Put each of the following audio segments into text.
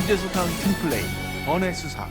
유재석한 팀플레이 번외 수사.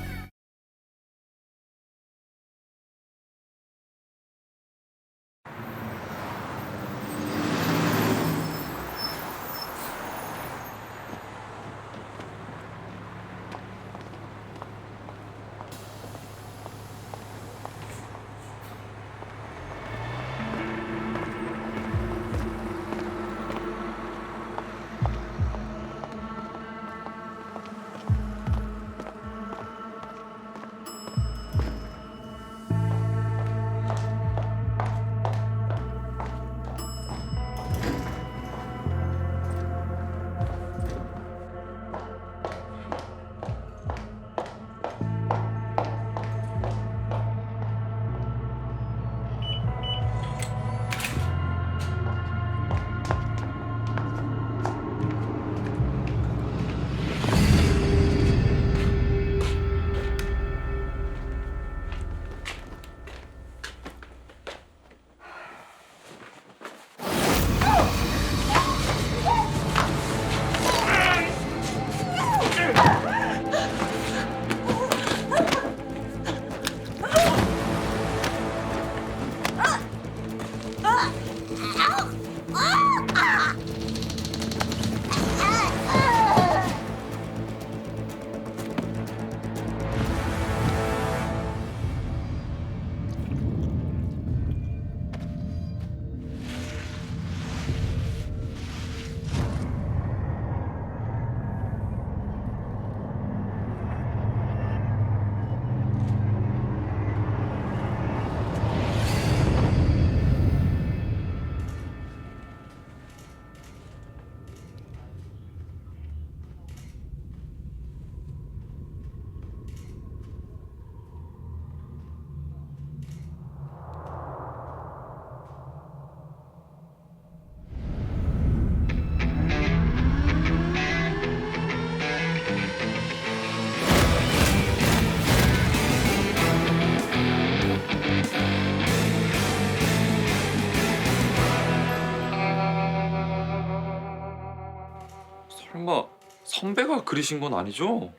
설마 선배가 그리신 건 아니죠?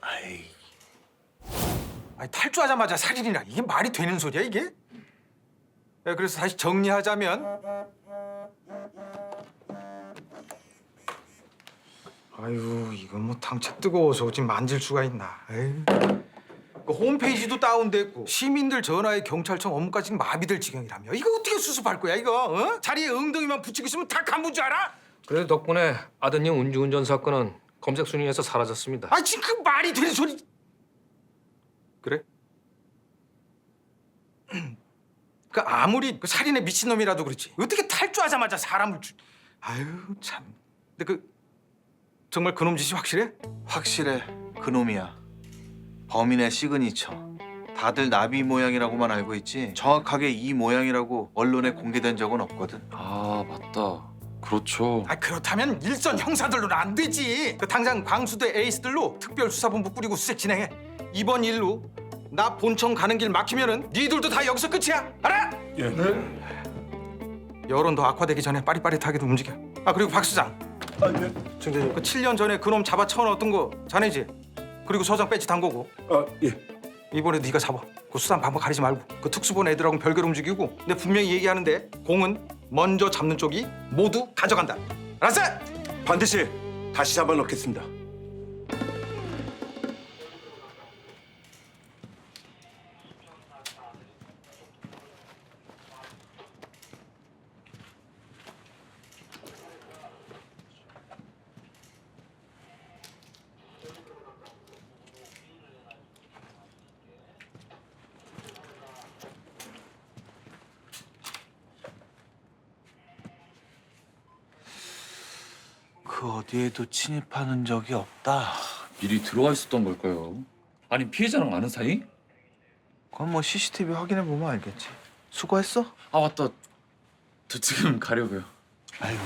아이, 탈주하자마자 살인이라 이게 말이 되는 소리야 이게? 야, 그래서 다시 정리하자면, 아유 이건 뭐 당체 뜨거워서 어찌 만질 수가 있나? 에이. 그 홈페이지도 다운됐고 시민들 전화에 경찰청 업무까지 마비될 지경이라며. 이거 어떻게 수습할 거야 이거? 어? 자리에 엉덩이만 붙이고 있으면 다 간문 줄 알아? 그래도 덕분에 아드님 음주운전 사건은 검색 순위에서 사라졌습니다. 아 지금 그 말이 되는 소리? 그래? 그 아무리 그 살인에 미친놈이라도 그렇지 어떻게 탈주하자마자 사람을 아유 참. 근데 그 정말 그놈 짓이 확실해? 확실해. 그놈이야. 범인의 시그니처. 다들 나비 모양이라고만 알고 있지 정확하게 이 모양이라고 언론에 공개된 적은 없거든. 아 맞다. 그렇죠. 아 그렇다면 일선 형사들로는 안 되지. 그 당장 광수대 에이스들로 특별수사본부 꾸리고 수색 진행해. 이번 일로 나 본청 가는 길 막히면은 니들도 다 여기서 끝이야. 알아? 예. 여론 더 악화되기 전에 빠릿빠릿하게도 움직여. 아 그리고 박 수장. 아, 예. 청장님. 그 7년 전에 그놈 잡아 쳐넣었던 거 자네지? 그리고 서장 배지 단 거고. 아, 예. 이번에 네가 잡아. 그 수단 방법 가리지 말고 그 특수본 애들하고는 별개로 움직이고. 근데 분명히 얘기하는데 공은 먼저 잡는 쪽이 모두 가져간다. 알았어? 반드시 다시 잡아놓겠습니다. 그 어디에도 침입하는 적이 없다. 미리 들어와 있었던 걸까요? 아니 피해자랑 아는 사이? 그건 뭐 CCTV 확인해 보면 알겠지. 수고했어? 아 맞다. 저 지금 가려고요. 아이고.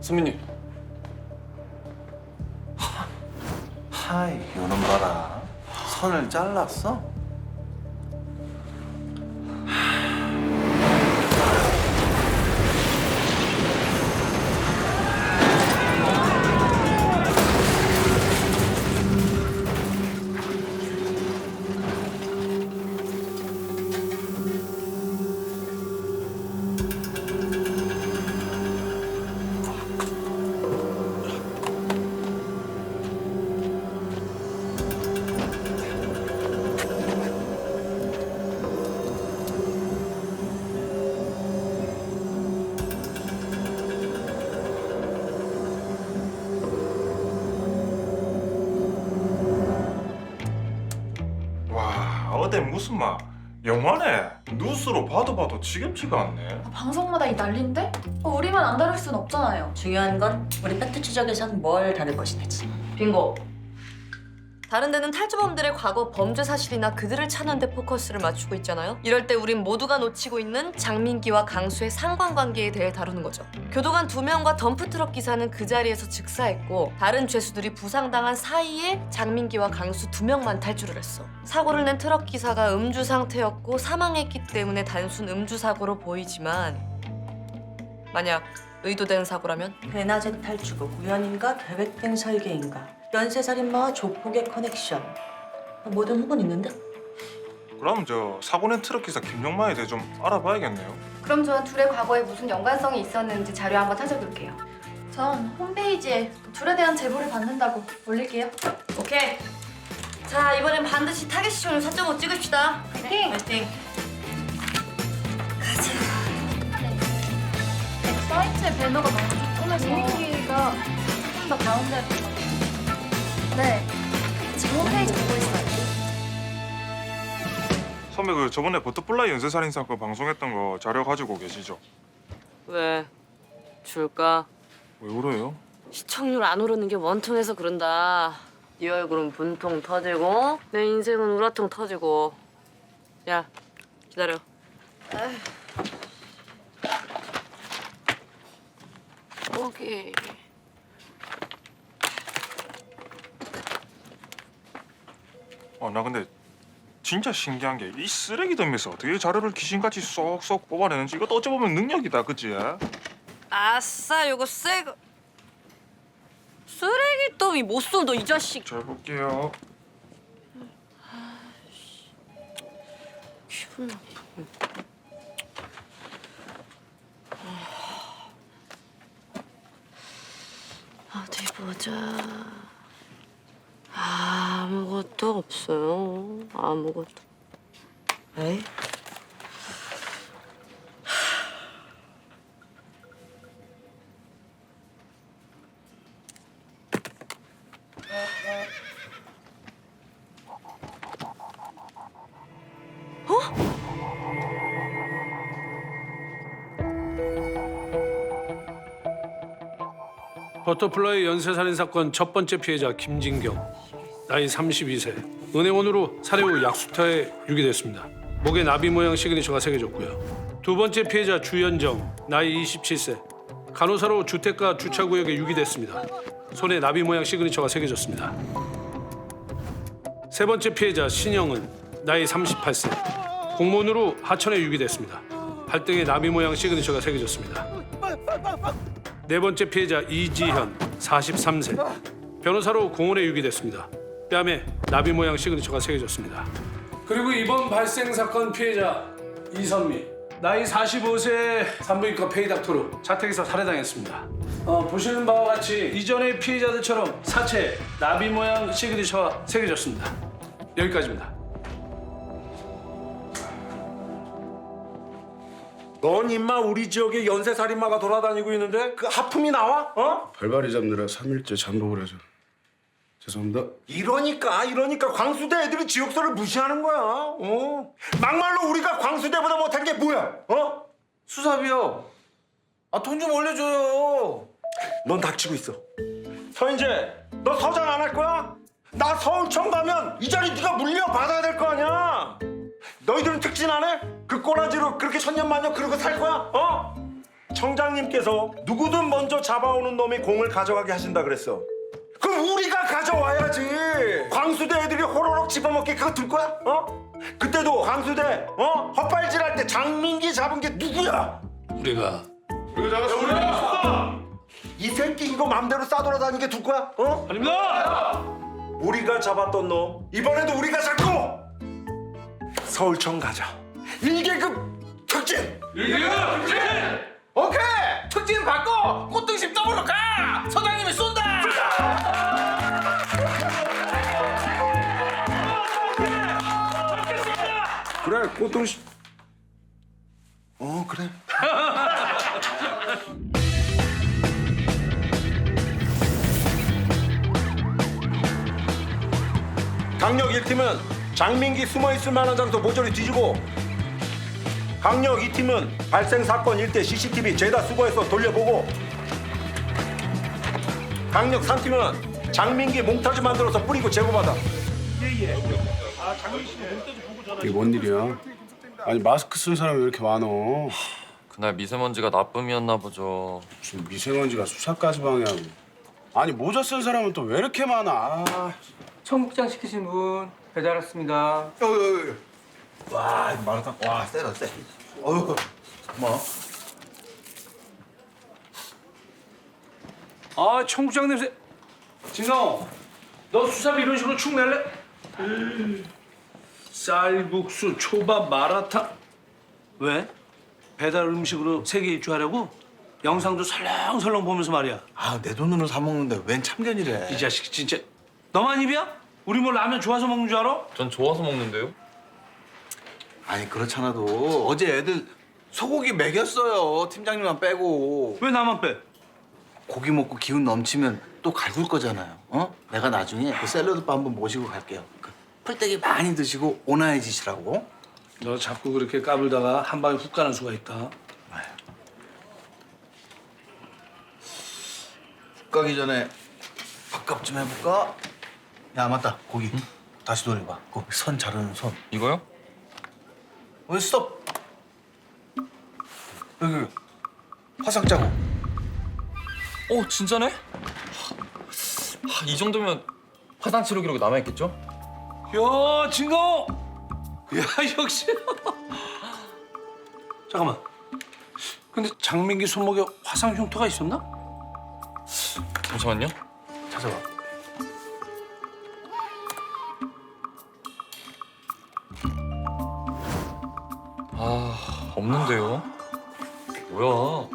선배님, 아이, 요놈 봐라. 선을 잘랐어? 와, 어제 무슨 막 영화네. 뉴스로 봐도 지겹지가 않네. 방송마다 이 난리인데? 우리만 안 다룰 순 없잖아요. 중요한 건 우리 팩트 추적에선 뭘 다룰 것이냐지. 빙고. 다른 데는 탈주범들의 과거 범죄 사실이나 그들을 찾는 데 포커스를 맞추고 있잖아요. 이럴 때 우린 모두가 놓치고 있는 장민기와 강수의 상관관계에 대해 다루는 거죠. 교도관 2명과 덤프트럭 기사는 그 자리에서 즉사했고 다른 죄수들이 부상당한 사이에 장민기와 강수 2명만 탈주를 했어. 사고를 낸 트럭 기사가 음주 상태였고 사망했기 때문에 단순 음주 사고로 보이지만 만약 의도된 사고라면 배나제 탈주고 우연인가 계획된 설계인가. 연쇄살인마와 조폭의 커넥션. 모든 후보는 있는데? 그럼 저 사고 낸 트럭 기사 김용만에 대해 좀 알아봐야겠네요. 그럼 전 둘의 과거에 무슨 연관성이 있었는지 자료 한번 찾아볼게요. 전 홈페이지에 둘에 대한 제보를 받는다고 올릴게요. 오케이. 자, 이번엔 반드시 타겟 시청률 4.5 찍읍시다. 파이팅! 파이팅. 사이트에 배너가 많이 오늘 재민기가 좀 더 가운데로. 네. 지금 홈페이지 보고 있어요. 선배 그 저번에 버터플라이 연쇄살인 사건 방송했던 거 자료 가지고 계시죠? 왜? 줄까? 왜 그래요? 시청률 안 오르는 게 원통해서 그런다. 네 얼굴은 분통 터지고 내 인생은 우라통 터지고. 야, 기다려. 오케이. 나 근데 진짜 신기한 게 이 쓰레기 덤에서 어떻게 자료를 귀신같이 쏙쏙 뽑아내는지 이것도 어찌 보면 능력이다, 그치? 아싸, 요거 새거. 쓰레기더미 못 써, 너 이 자식. 잘 볼게요. 기분 나빠. 어디 보자. 아무것도 없어요. 아무것도. 에이? 버터플라이 연쇄살인 사건 첫 번째 피해자 김진경, 나이 32세, 은행원으로 살해 후 약수터에 유기됐습니다. 목에 나비 모양 시그니처가 새겨졌고요. 두 번째 피해자 주연정, 나이 27세, 간호사로 주택가 주차구역에 유기됐습니다. 손에 나비 모양 시그니처가 새겨졌습니다. 세 번째 피해자 신영은, 나이 38세, 공무원으로 하천에 유기됐습니다. 발등에 나비 모양 시그니처가 새겨졌습니다. 네 번째 피해자 이지현, 43세, 변호사로 공원에 유기됐습니다. 뺨에 나비 모양 시그니처가 새겨졌습니다. 그리고 이번 발생 사건 피해자 이선미, 나이 45세, 산부인과 페이닥터로 자택에서 살해당했습니다. 보시는 바와 같이 이전의 피해자들처럼 사체에 나비 모양 시그니처가 새겨졌습니다. 여기까지입니다. 넌 임마 우리 지역에 연쇄살인마가 돌아다니고 있는데 그 하품이 나와? 어? 발발이 잡느라 3일째 잠복을 해서 죄송합니다. 이러니까 광수대 애들이 지역서를 무시하는 거야. 막말로 우리가 광수대보다 못한 게 뭐야? 수사비요. 돈 좀 올려줘요. 넌 닥치고 있어. 서인재, 너 서장 안 할 거야? 나 서울청 가면 이 자리 네가 물려받아야 될 거 아니야. 너희들은 특진 안 해? 그 꼬라지로 그렇게 천년만년 그러고 살 거야? 청장님께서 누구든 먼저 잡아오는 놈이 공을 가져가게 하신다 그랬어. 그럼 그럼 우리가 가져와야지. 광수대 애들이 호로록 집어먹게 그거 둘 거야? 어? 그때도 광수대 헛발질할 때 장민기 잡은 게 누구야? 우리가 이 새끼 이거 맘대로 싸돌아다니는 게 둘 거야? 어? 아닙니다. 우리가 잡았던 놈 이번에도 우리가 잡고 서울청 가자. 1계급 특진. 오케이! 특진 바꿔! 꽃등심 더블로 가! 서장님이 쏜다! 그래 꽃등심. 그래. 강력 1팀은 장민기 숨어있을 만한 장소 모조리 뒤지고 강력 2팀은 발생 사건 일대 CCTV 죄다 수거해서 돌려보고 강력 3팀은 장민기 몽타주 만들어서 뿌리고 제보받아. 이게 뭔 일이야? 아니 마스크 쓴 사람이 왜 이렇게 많어? 그날 미세먼지가 나쁨이었나 보죠. 무슨 미세먼지가 수사까지 방해하고. 아니 모자 쓴 사람은 또 왜 이렇게 많아? 아. 청국장 시키신 분 배달 왔습니다. 와 이거 마라탕 와 세다 세. 어휴 고마워. 아 청국장 냄새. 진호, 너 수사비 이런 식으로 축 낼래? 쌀국수, 초밥, 마라탕. 왜? 배달 음식으로 세계 일주하려고? 영상도 설렁설렁 보면서 말이야. 내 돈으로 사 먹는데 웬 참견이래. 이 자식 진짜. 너만 입이야? 우리 뭐 라면 좋아서 먹는 줄 알아? 전 좋아서 먹는데요. 아니 그렇잖아도 어제 애들 소고기 먹였어요. 팀장님만 빼고. 왜 나만 빼? 고기 먹고 기운 넘치면 또 갈굴 거잖아요. 내가 나중에 그 샐러드바 한번 모시고 갈게요. 그 풀떼기 많이 드시고 온화해지시라고. 너 자꾸 그렇게 까불다가 한 방에 훅 가는 수가 있다. 훅 가기 전에 밥값 좀 해볼까? 야 맞다 고기 다시 돌려봐. 그 선 자르는 손. 이거요? 왜 스톱? 여기 화상 자국. 진짜네? 이 정도면 화상 치료 기록이 남아있겠죠? 야, 진거! 야, 역시. 잠깐만. 근데 장민기 손목에 화상 흉터가 있었나? 잠시만요. 찾아봐. 없는데요. 뭐야?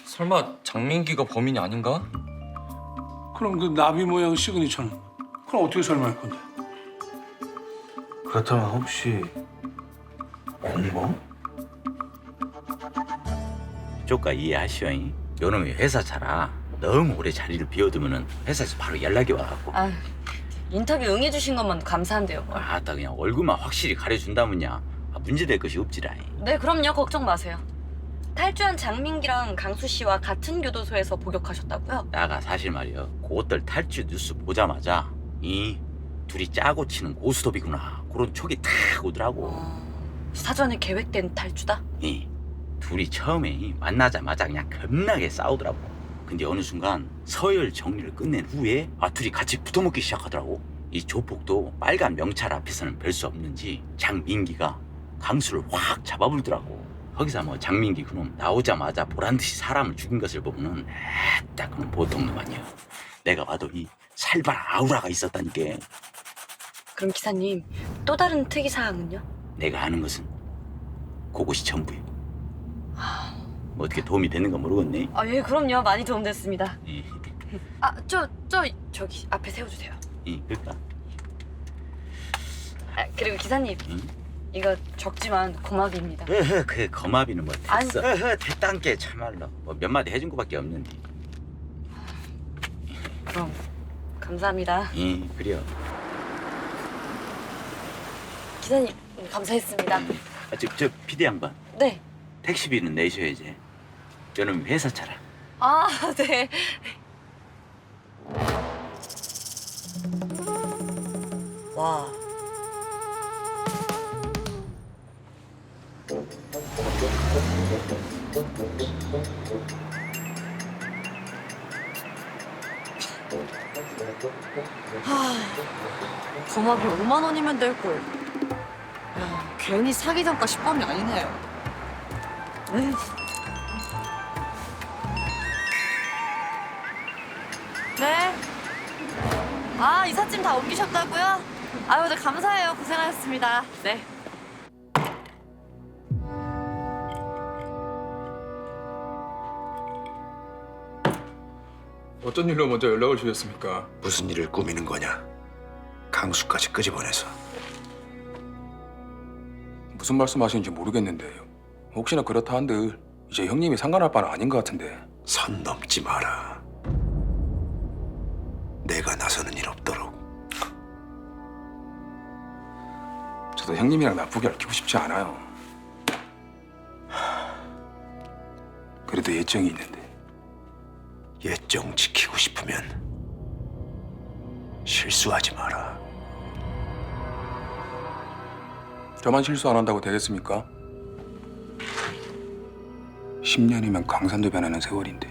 설마 장민기가 범인이 아닌가? 그럼 그 나비 모양 시그니처는? 그럼 어떻게 설명할 건데? 그렇다면 혹시 공범? 조카 이해하시오잉? 요놈이 회사 차라 너무 오래 자리를 비워두면은 회사에서 바로 연락이 와갖고 아, 인터뷰 응해주신 것만 감사한데요. 아따 그냥 얼굴만 확실히 가려준다면야 문제될 것이 없지라잉. 네, 그럼요. 걱정 마세요. 탈주한 장민기랑 강수 씨와 같은 교도소에서 복역하셨다고요? 나가 사실 말이야 그것들 탈주 뉴스 보자마자 이 둘이 짜고 치는 고스톱이구나 그런 촉이 탁 오더라고. 사전에 계획된 탈주다? 이 둘이 처음에 만나자마자 그냥 겁나게 싸우더라고. 근데 어느 순간 서열 정리를 끝낸 후에 둘이 같이 붙어먹기 시작하더라고. 이 조폭도 빨간 명찰 앞에서는 별 수 없는지 장민기가 강수를 확 잡아불더라고. 거기서 뭐 장민기 그놈 나오자마자 보란듯이 사람을 죽인 것을 보면은 딱 그놈 보통 놈 아니야. 내가 봐도 이 살발 아우라가 있었다니까. 그럼 기사님, 또 다른 특이 사항은요? 내가 아는 것은 그것이 전부야. 뭐 어떻게 도움이 되는 거 모르겠네. 아, 예, 그럼요. 많이 도움됐습니다. 이, 아, 저기 앞에 세워주세요. 그럴까? 아, 그리고 기사님, 이거 적지만 고맙입니다. 그 거마비는 뭐 됐어. 아니. 됐단께 참말로 뭐 몇 마디 해준 거밖에 없는데. 그럼 감사합니다. 그래요. 기사님, 감사했습니다. 저 피디 양반 네. 택시비는 내셔야지. 저는 회사 차라. 아, 네. 와. 범하기 5만 원이면 될 걸. 야, 괜히 사기 단가 10범이 아니네요. 에이. 네. 아, 이삿짐 다 옮기셨다고요? 아유, 네, 감사해요. 고생하셨습니다. 네. 어쩐 일로 먼저 연락을 주셨습니까? 무슨 일을 꾸미는 거냐? 강수까지 끄집어내서. 무슨 말씀하시는지 모르겠는데요. 혹시나 그렇다 한들 이제 형님이 상관할 바는 아닌 것 같은데. 선 넘지 마라. 내가 나서는 일 없도록. 저도 형님이랑 나쁘게 얽히고 싶지 않아요. 그래도 예정이 있는데. 예정 지키고 싶으면 실수하지 마라. 저만 실수 안 한다고 되겠습니까? 10년이면 강산도 변하는 세월인데.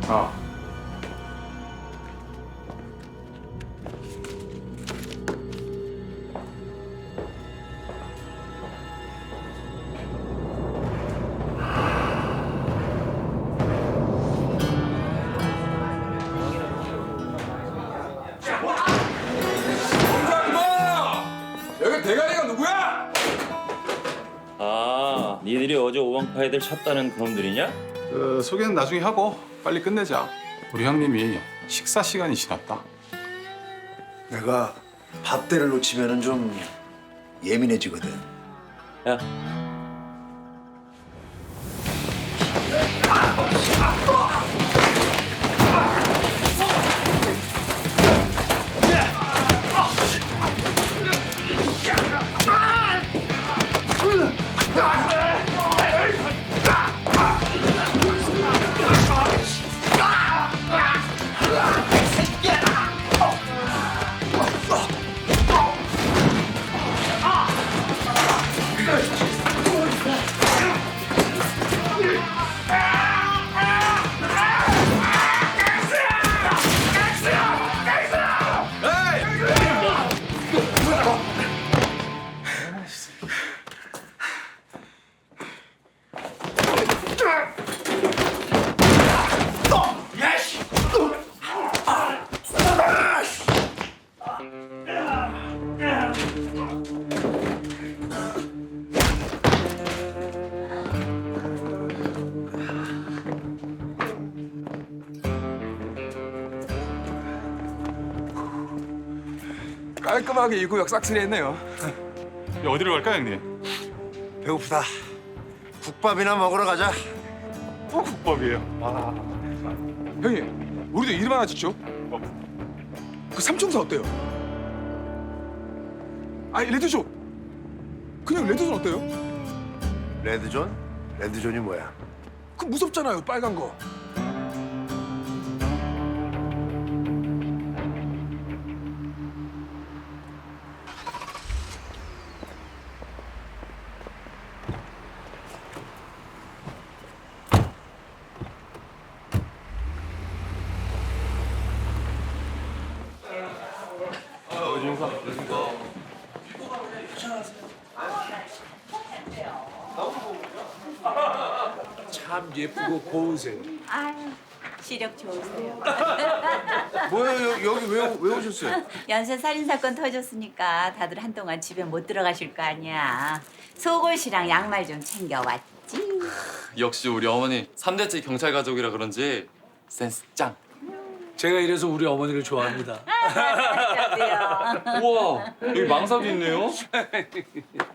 아. 여기 대가리가 누구야? 아, 니들이 어제 오방파 애들 쳤다는 그놈들이냐? 그 소개는 나중에 하고 빨리 끝내자. 우리 형님이 식사 시간이 지났다. 내가 밥대를 놓치면은 좀 예민해지거든. 야, 깔끔하게 이 구역 싹쓸이했네요. 어디로 갈까 형님? 배고프다. 국밥이나 먹으러 가자. 또 국밥이에요. 형님, 우리도 이름 하나 짓죠? 그 삼총사 어때요? 아니 레드존. 그냥 레드존 어때요? 레드존? 레드존이 뭐야? 그 무섭잖아요, 빨간 거. 참 예쁘고 고우세요. 아유, 시력 좋으세요. 뭐예요? 여기 왜 오셨어요? 연쇄 살인 사건 터졌으니까 다들 한동안 집에 못 들어가실 거 아니야. 속옷이랑 양말 좀 챙겨왔지. 역시 우리 어머니 3대째 경찰 가족이라 그런지 센스 짱. 제가 이래서 우리 어머니를 좋아합니다. 우와, 여기 망사도 있네요.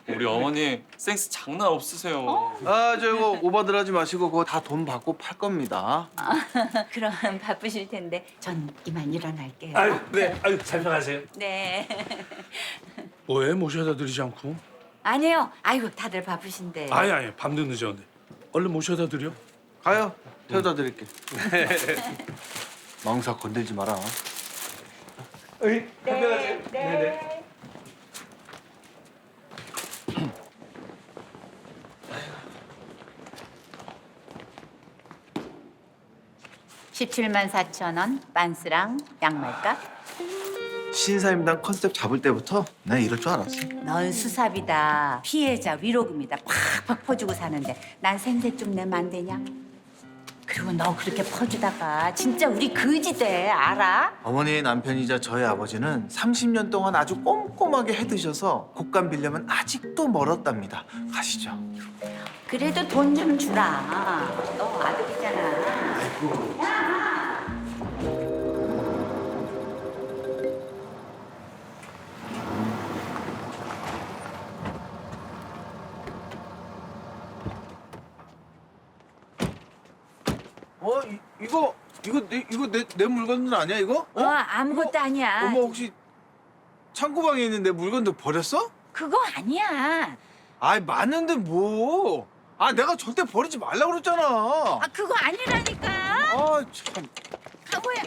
우리 어머니 센스 장난 없으세요. 아, 저 이거 오버들 하지 마시고 그거 다 돈 받고 팔 겁니다. 그럼 바쁘실 텐데 전 이만 일어날게요. 아유, 네, 아유 잘 편하세요. 네. 왜 모셔다 드리지 않고? 아니에요. 아이고 다들 바쁘신데. 아니 밤도 늦었는데 얼른 모셔다 드려. 가요. 태워다 드릴게. 망사 건들지 마라. 네. 네. 17,400,000원 빤스랑 양말값. 신사임당 컨셉 잡을 때부터 난 이럴 줄 알았어. 넌 수사비다 피해자 위로금이다 팍팍 퍼주고 사는데 난 생세 좀 내면 안 되냐? 그리고 너 그렇게 퍼주다가 진짜 우리 거지 돼 알아? 어머니의 남편이자 저희 아버지는 30년 동안 아주 꼼꼼하게 해드셔서 곡간 빌려면 아직도 멀었답니다. 가시죠. 그래도 돈 좀 주라. 너 아들이잖아. 이거 내 물건들 아니야 이거? 아무것도 아니야. 엄마 혹시 창고방에 있는 내 물건들 버렸어? 그거 아니야. 아이 맞는데 뭐? 아 내가 절대 버리지 말라 그랬잖아. 그거 아니라니까. 아 참. 뭐야?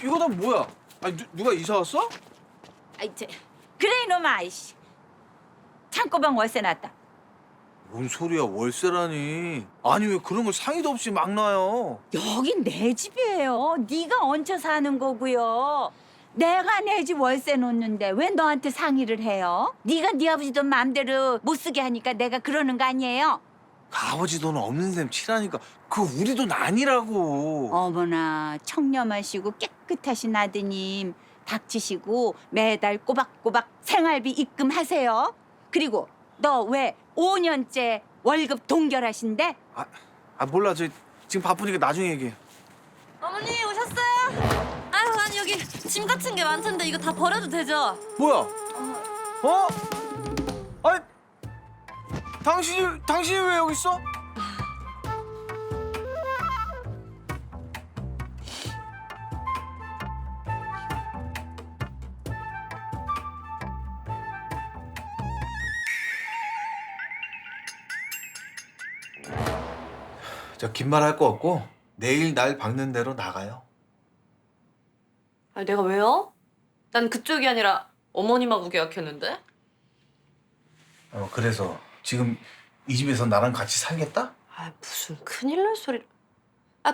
이거 다 뭐야? 누가 이사 왔어? 그래 이놈아 아이씨. 창고방 월세 났다. 뭔 소리야 월세라니? 아니 왜 그런 걸 상의도 없이 막 놔요? 여긴 내 집이에요. 네가 얹혀 사는 거고요. 내가 내 집 월세 놓는데 왜 너한테 상의를 해요? 네가 네 아버지 돈 마음대로 못 쓰게 하니까 내가 그러는 거 아니에요? 그 아버지 돈 없는 셈 치라니까. 그 우리 돈 아니라고. 어머나 청렴하시고 깨끗하신 아드님 닥치시고 매달 꼬박꼬박 생활비 입금하세요. 그리고 너 왜 5년째 월급 동결하신대? 몰라 저 지금 바쁘니까 나중에 얘기해. 어머니 오셨어요? 아유 아니 여기 짐 같은 게 많던데 이거 다 버려도 되죠? 뭐야? 아니 당신이 왜 여기 있어? 저 긴 말 할 거 없고 내일 날 박는 대로 나가요. 아니 내가 왜요? 난 그쪽이 아니라 어머님하고 계약했는데. 그래서 지금 이 집에서 나랑 같이 살겠다? 아 무슨 큰일 날 소리를.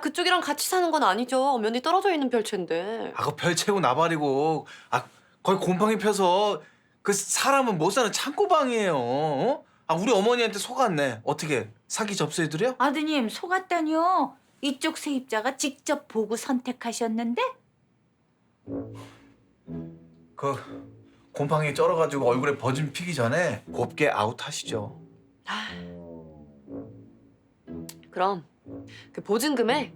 그쪽이랑 같이 사는 건 아니죠. 면이 떨어져 있는 별채인데. 그 별채고 나발이고 거기 곰팡이 펴서 그 사람은 못 사는 창고방이에요. 어? 우리 어머니한테 속았네. 어떻게 사기 접수해드려? 아드님 속았다뇨. 이쪽 세입자가 직접 보고 선택하셨는데? 그 곰팡이 쩔어가지고 얼굴에 버짐 피기 전에 곱게 아웃하시죠. 그럼 그 보증금에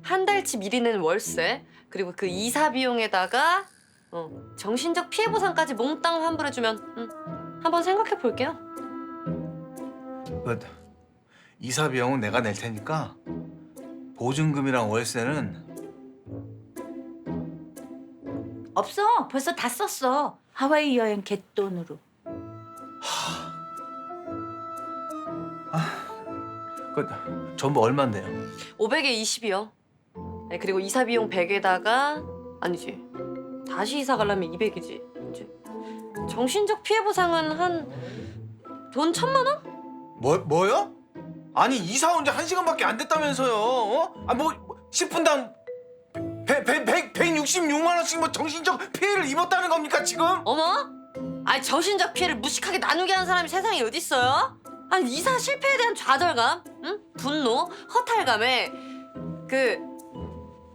한 달치 미리 낸 월세 그리고 그 이사 비용에다가 정신적 피해 보상까지 몽땅 환불해주면 한번 생각해 볼게요. 그 이사 비용은 내가 낼 테니까 보증금이랑 월세는 없어. 벌써 다 썼어. 하와이 여행 갯돈으로. 그 전부 얼마인데요? 500에 20이요. 네, 그리고 이사 비용 100에다가 아니지. 다시 이사 가려면 200이지. 그치? 정신적 피해 보상은 한 돈 1,000만 원? 뭐요? 아니 이사 온 지 1시간밖에 안 됐다면서요? 뭐 10분당 166만 원씩 뭐 정신적 피해를 입었다는 겁니까 지금? 어머? 아니 정신적 피해를 무식하게 나누게 하는 사람이 세상에 어디 있어요? 아니 이사 실패에 대한 좌절감, 분노, 허탈감에 그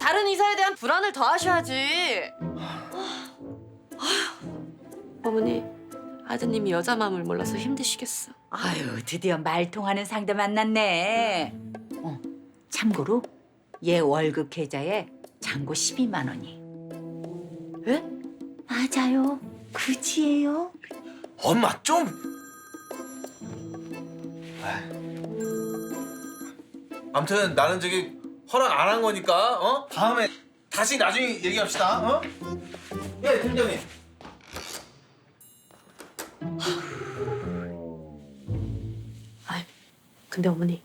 다른 이사에 대한 불안을 더하셔야지. 어머니, 아드님이 여자 마음을 몰라서 힘드시겠어. 아유, 드디어 말 통하는 상대 만났네. 참고로 얘 월급 계좌에 잔고 12만 원이. 에? 맞아요. 그지예요. 엄마 좀. 아무튼 나는 저기 허락 안 한 거니까 다음에 다시 나중에 얘기합시다. 예, 팀장님. 근데 어머니,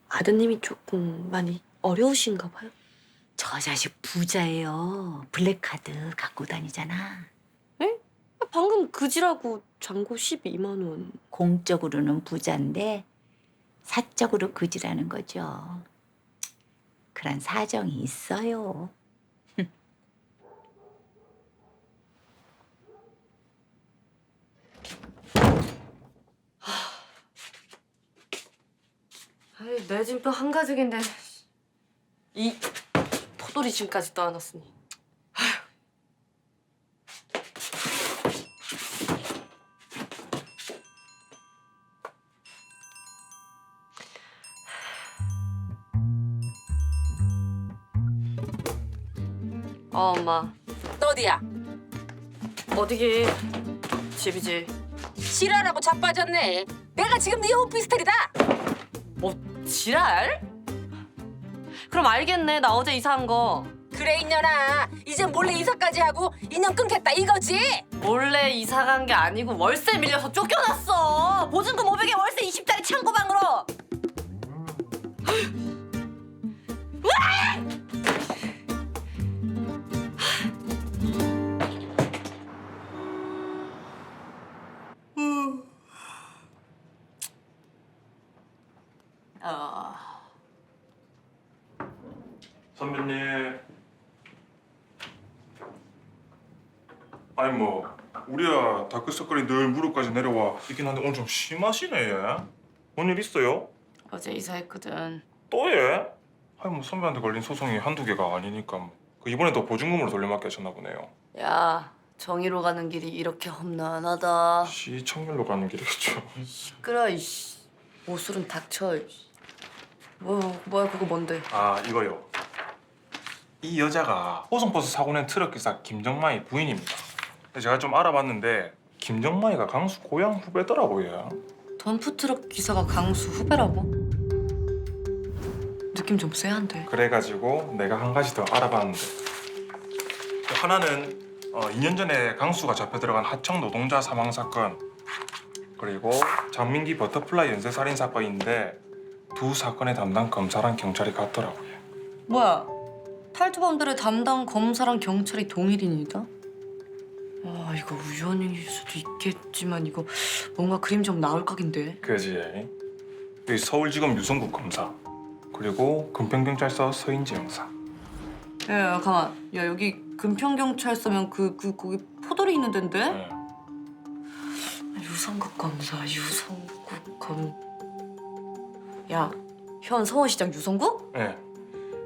아드님이 조금 많이 어려우신가 봐요. 저 자식 부자예요. 블랙카드 갖고 다니잖아. 에? 방금 그지라고 잔고 12만 원. 공적으로는 부자인데 사적으로 그지라는 거죠. 그런 사정이 있어요. 아이, 내 짐도 한가득인데 이 포도리 짐까지 떠안았으니. 엄마. 너 어디야? 어디기? 집이지. 지랄하고 자빠졌네. 내가 지금 네 오피스텔이다. 뭐 지랄? 그럼 알겠네. 나 어제 이사한 거. 그래 이년아. 이제 몰래 이사까지 하고 인연 끊겠다 이거지? 몰래 이사 간 게 아니고 월세 밀려서 쫓겨났어. 보증금 500에 월세 20짜리 창고방으로. 선배님. 아니 뭐 우리야 다크서클이 늘 무릎까지 내려와 있긴 한데 오늘 좀 심하시네 얘. 뭔 일 있어요? 어제 이사했거든. 또 얘? 아니 뭐 선배한테 걸린 소송이 한두 개가 아니니까 뭐. 그 이번에도 보증금으로 돌려막기 하셨나 보네요. 야, 정의로 가는 길이 이렇게 험난하다. 시청률로 가는 길이겠죠. 시끄러 이씨. 모술은 닥쳐. 뭐야 그거 뭔데? 아 이거요. 이 여자가 호성버스 사고 낸 트럭 기사 김정마이 부인입니다. 제가 좀 알아봤는데 김정마이가 강수 고향 후배더라고요. 덤프트럭 기사가 강수 후배라고? 느낌 좀 쎄한데. 그래가지고 내가 한 가지 더 알아봤는데 하나는 2년 전에 강수가 잡혀 들어간 하청 노동자 사망 사건, 그리고 장민기 버터플라이 연쇄살인 사건인데 두 사건의 담당 검사랑 경찰이 같더라고요. 뭐야? 탈주범들의 담당 검사랑 경찰이 동일인이다? 아 이거 우연일 수도 있겠지만 이거 뭔가 그림 좀 나올 각인데. 그지. 여기 서울지검 유성국 검사, 그리고 금평경찰서 서인지 형사. 야 가만. 야 여기 금평경찰서면 거기 포돌이 있는 데인데? 네. 유성국 검사, 유성국 검. 야, 현 서울시장 유성국? 네.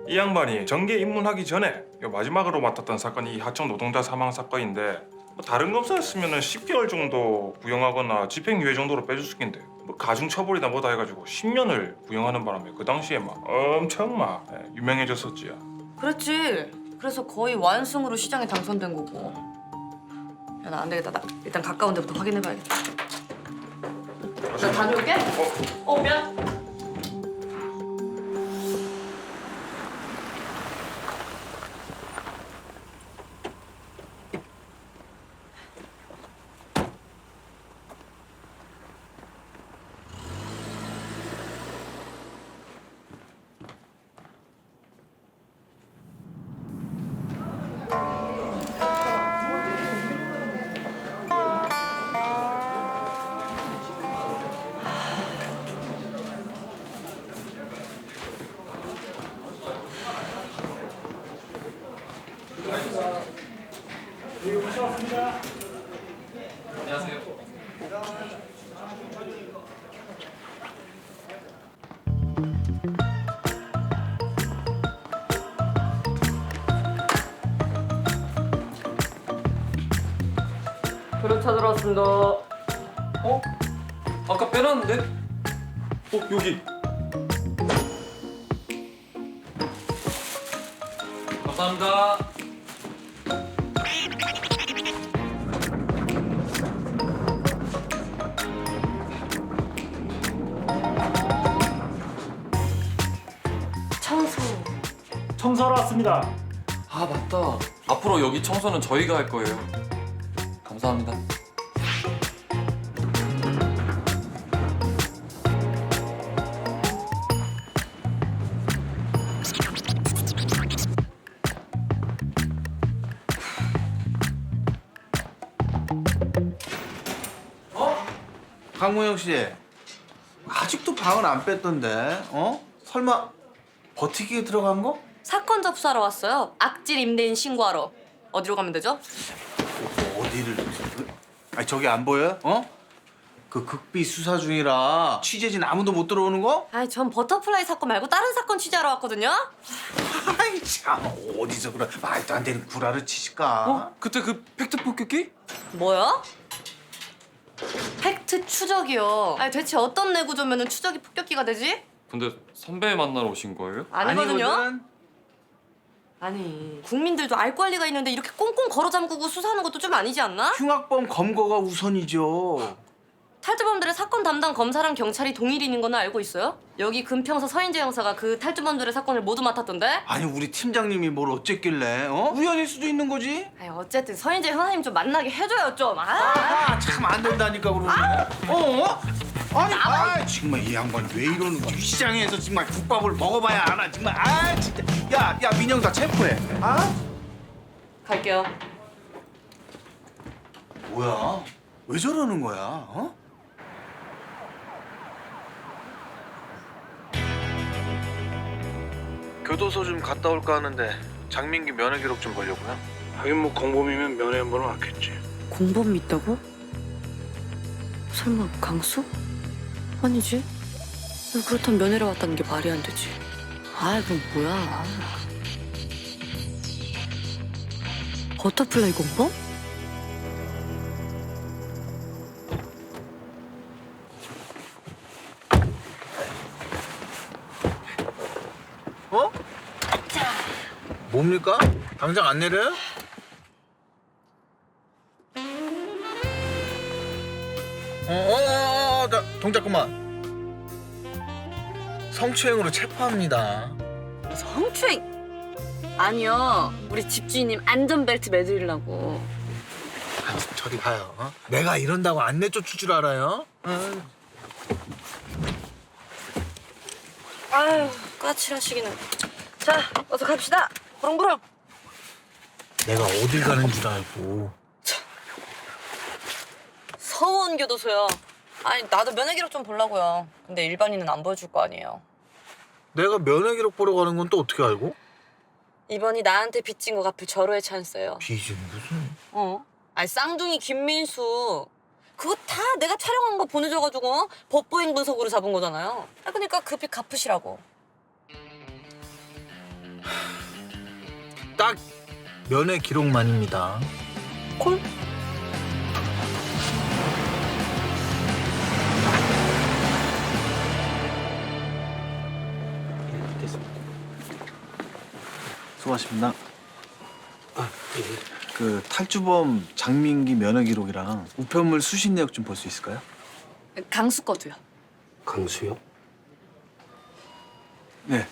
이 양반이 정계 입문하기 전에 마지막으로 맡았던 사건이 이 하청 노동자 사망 사건인데 뭐 다른 검사였으면 10개월 정도 구형하거나 집행유예 정도로 빼줄 수 있겠는데 뭐 가중처벌이나 뭐다 해가지고 10년을 구형하는 바람에 그 당시에 막 엄청 유명해졌었지요. 그랬지. 그래서 거의 완승으로 시장에 당선된 거고. 야, 나 안 되겠다. 나 일단 가까운 데부터 확인해봐야겠다. 나 다녀올게. 미안. 안녕하세요. 그릇 찾으러 왔습니다. 아까 빼놨는데? 여기. 감사합니다. 청소하러 왔습니다. 아 맞다. 앞으로 여기 청소는 저희가 할 거예요. 감사합니다. 강무영 씨, 아직도 방을 안 뺐던데? 설마 버티기에 들어간 거? 사건 접수하러 왔어요. 악질 임대인 신고하러. 어디로 가면 되죠? 어디를? 아니 저기 안 보여요? 어? 그 극비 수사 중이라 취재진 아무도 못 들어오는 거? 아니, 전 버터플라이 사건 말고 다른 사건 취재하러 왔거든요. 아이 참 어디서 그런 말도 안 되는 구라를 치실까? 그때 그 팩트 폭격기? 뭐요? 팩트 추적이요. 아니, 대체 어떤 내구조면은 추적이 폭격기가 되지? 근데 선배 만나러 오신 거예요? 아니거든요. 아니거든. 아니, 국민들도 알 권리가 있는데 이렇게 꽁꽁 걸어 잠그고 수사하는 것도 좀 아니지 않나? 흉악범 검거가 우선이죠. 탈주범들의 사건 담당 검사랑 경찰이 동일인인 건 알고 있어요? 여기 금평서 서인재 형사가 그 탈주범들의 사건을 모두 맡았던데? 아니 우리 팀장님이 뭘 어쨌길래? 어? 우연일 수도 있는 거지. 아니, 어쨌든 서인재 형사님 좀 만나게 해줘요 좀. 참 안 된다니까 그러는데. 어? 아니 정말 이 양반 왜 이러는 거야? 시장에서 정말 국밥을 먹어봐야 알아 정말. 아 진짜. 야 민영 다 체포해. 아? 갈게요. 뭐야? 왜 저러는 거야? 어? 교도소 좀 갔다 올까 하는데 장민기 면회 기록 좀 보려고요. 하긴 뭐 공범이면 면회 한 번은 왔겠지. 공범이 있다고? 설마 강수? 아니지. 그렇다면 면회를 왔다는 게 말이 안 되지. 아, 그럼 뭐야. 버터플라이 공범? 어? 뭡니까? 당장 안 내려요? 나 동작 그만. 성추행으로 체포합니다. 성추행? 아니요. 우리 집주인님 안전벨트 매드리려고. 저리 가요. 어? 내가 이런다고 안 내쫓을 줄 알아요? 아유, 까칠하시기는. 자, 어서 갑시다. 부릉부릉. 내가 어딜 가는 줄 알고. 서원교도소요. 아니, 나도 면회 기록 좀 보려고요. 근데 일반인은 안 보여줄 거 아니에요. 내가 면회 기록 보러 가는 건 또 어떻게 알고? 이번이 나한테 빚진 거 갚을 절호의 찬스예요. 빚은 무슨? 아니, 쌍둥이 김민수. 그거 다 내가 촬영한 거 보내줘가지고 법보행 분석으로 잡은 거잖아요. 그러니까 그 빚 갚으시라고. 딱 면회 기록만입니다. 콜? 수고하십니다. 그 탈주범 장민기 면회 기록이랑 우편물 수신 내역 좀 볼 수 있을까요? 강수 거도요. 강수요? 네.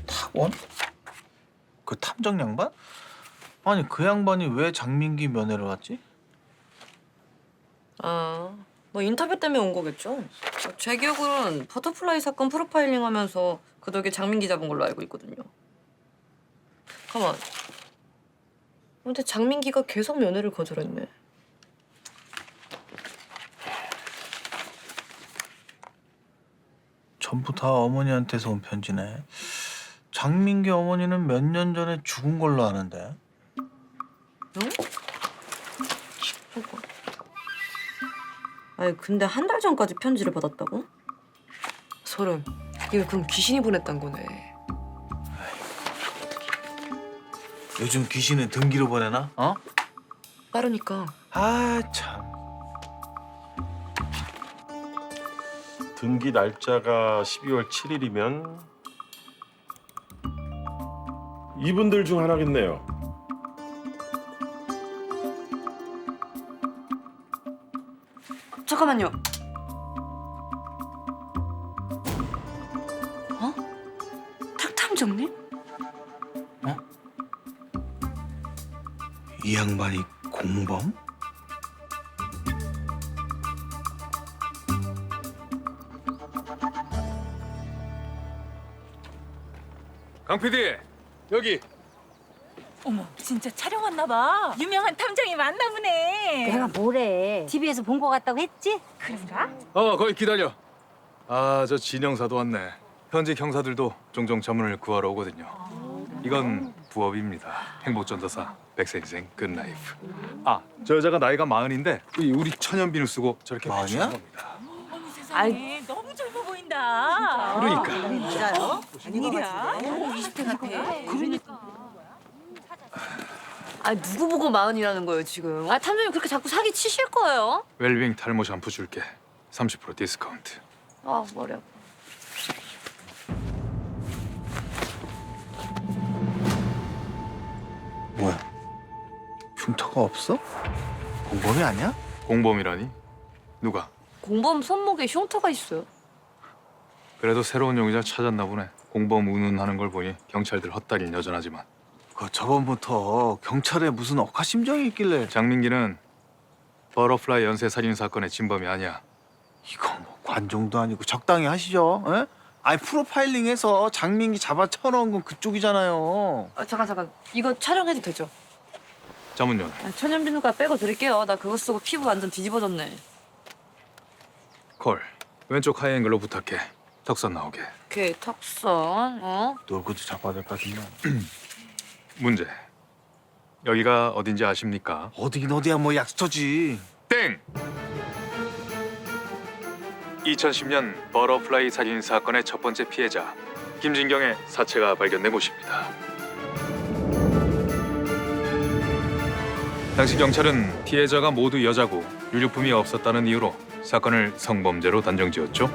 탁원? 그 탐정 양반? 아니 그 양반이 왜 장민기 면회를 왔지? 뭐 인터뷰 때문에 온 거겠죠. 제 기억으로는 버터플라이 사건 프로파일링 하면서 그 덕에 장민기 잡은 걸로 알고 있거든요. 가만. 근데 장민기가 계속 면회를 거절했네. 전부 다 어머니한테서 온 편지네. 장민기 어머니는 몇 년 전에 죽은 걸로 아는데. 응? 잠깐. 아니, 근데 한 달 전까지 편지를 받았다고? 소름. 이거 그럼 귀신이 보냈단 거네. 요즘 귀신은 등기로 보내나? 어? 빠르니까. 아 참. 등기 날짜가 12월 7일이면 이분들 중 하나겠네요. 잠깐만요. 탁탐정님? 이 양반이 공범? 강 PD 여기 어머, 진짜 촬영 왔나 봐. 유명한 탐정이 맞나 보네. 내가 뭐래? TV에서 본 거 같다고 했지? 그런가? 거기 기다려. 저 진형사도 왔네. 현직 형사들도 종종 자문을 구하러 오거든요. 이건 부업입니다. 행복전도사 백세인생 굿라이프. 저 여자가 나이가 40인데 우리 천연비누 쓰고 저렇게 맞추는 겁니다. 세상에 너무 젊어 보인다. 그러니까. 진짜요? 웬일이야? 20대 같아. 그러니까. 누구 보고 40이라는 거예요 지금? 탐정님 그렇게 자꾸 사기 치실 거예요? 웰빙 탈모 샴푸 줄게. 30% 디스카운트. 머리 아파. 뭐야? 흉터가 없어? 공범이 아니야? 공범이라니? 누가? 공범 손목에 흉터가 있어요. 그래도 새로운 용의자 찾았나 보네. 공범 운운하는 걸 보니 경찰들 헛다리는 여전하지만. 저번부터 경찰에 무슨 억하심정이 있길래. 장민기는 버터플라이 연쇄 살인 사건의 진범이 아니야. 이거 뭐 관종도 아니고 적당히 하시죠. 에? 아니 프로파일링해서 장민기 잡아 쳐넣은 건 그쪽이잖아요. 잠깐. 이거 촬영해도 되죠? 자문연. 천연비누가 빼고 드릴게요. 나 그거 쓰고 피부 완전 뒤집어졌네. 콜. 왼쪽 하이앵글로 부탁해. 턱선 나오게. 오케이, 턱선. 놀고도 잡아야 될 것 같은데. 문제. 여기가 어딘지 아십니까? 어디긴 어디야, 뭐 약수터지. 땡! 2010년 버터플라이 살인 사건의 첫 번째 피해자 김진경의 사체가 발견된 곳입니다. 당시 경찰은 피해자가 모두 여자고 유류품이 없었다는 이유로 사건을 성범죄로 단정지었죠.